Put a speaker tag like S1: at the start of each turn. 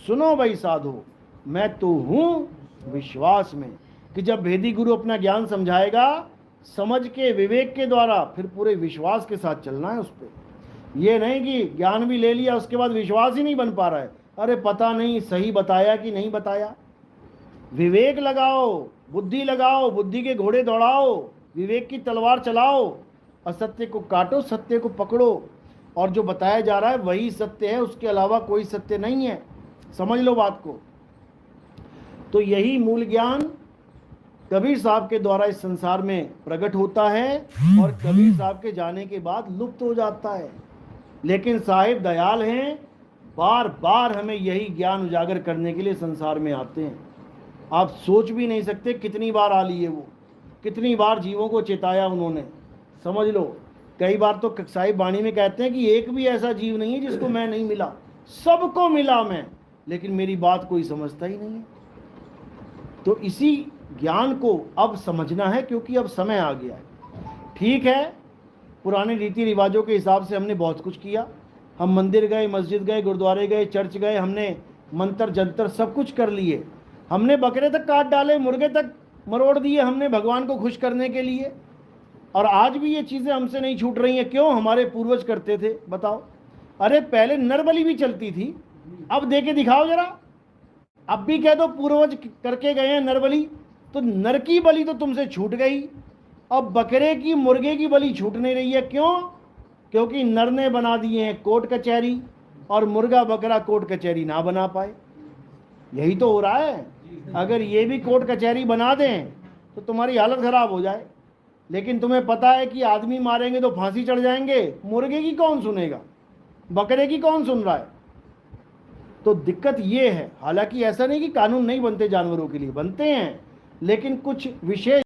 S1: सुनो भाई साधो, मैं तो हूं विश्वास में। कि जब भेदी गुरु अपना ज्ञान समझाएगा, समझ के विवेक के द्वारा, फिर पूरे विश्वास के साथ चलना है उस पर। ये नहीं कि ज्ञान भी ले लिया उसके बाद विश्वास ही नहीं बन पा रहा है, अरे पता नहीं सही बताया कि नहीं बताया। विवेक लगाओ, बुद्धि लगाओ, बुद्धि के घोड़े दौड़ाओ, विवेक की तलवार चलाओ, असत्य को काटो, सत्य को पकड़ो, और जो बताया जा रहा है वही सत्य है, उसके अलावा कोई सत्य नहीं है। समझ लो बात को। तो यही मूल ज्ञान कबीर साहब के द्वारा इस संसार में प्रकट होता है और कबीर साहब के जाने के बाद लुप्त हो जाता है। लेकिन साहिब दयाल हैं, बार बार हमें यही ज्ञान उजागर करने के लिए संसार में आते हैं। आप सोच भी नहीं सकते कितनी बार आ लिए वो, कितनी बार जीवों को चेताया उन्होंने। समझ लो, कई बार तो साहिब वाणी में कहते हैं कि एक भी ऐसा जीव नहीं है जिसको मैं नहीं मिला, सबको मिला मैं, लेकिन मेरी बात कोई समझता ही नहीं है। तो इसी ज्ञान को अब समझना है, क्योंकि अब समय आ गया है। ठीक है, पुराने रीति रिवाजों के हिसाब से हमने बहुत कुछ किया, हम मंदिर गए, मस्जिद गए, गुरुद्वारे गए, चर्च गए, हमने मंत्र जंतर सब कुछ कर लिए, हमने बकरे तक काट डाले, मुर्गे तक मरोड़ दिए हमने भगवान को खुश करने के लिए, और आज भी ये चीज़ें हमसे नहीं छूट रही हैं। क्यों? हमारे पूर्वज करते थे, बताओ। अरे पहले नरबली भी चलती थी, अब दे के दिखाओ जरा। अब भी कह दो पूर्वज करके गए हैं नरबली, तो नर की बलि तो तुमसे छूट गई, अब बकरे की मुर्गे की बलि छूट नहीं रही है। क्यों? क्योंकि नर ने बना दिए हैं कोर्ट कचहरी, और मुर्गा बकरा कोर्ट कचहरी ना बना पाए। यही तो हो रहा है। अगर ये भी कोर्ट कचहरी बना दें तो तुम्हारी हालत खराब हो जाए। लेकिन तुम्हें पता है कि आदमी मारेंगे तो फांसी चढ़ जाएंगे, मुर्गे की कौन सुनेगा, बकरे की कौन सुन रहा है? तो दिक्कत ये है। हालांकि ऐसा नहीं कि कानून नहीं बनते जानवरों के लिए, बनते हैं, लेकिन कुछ विशेष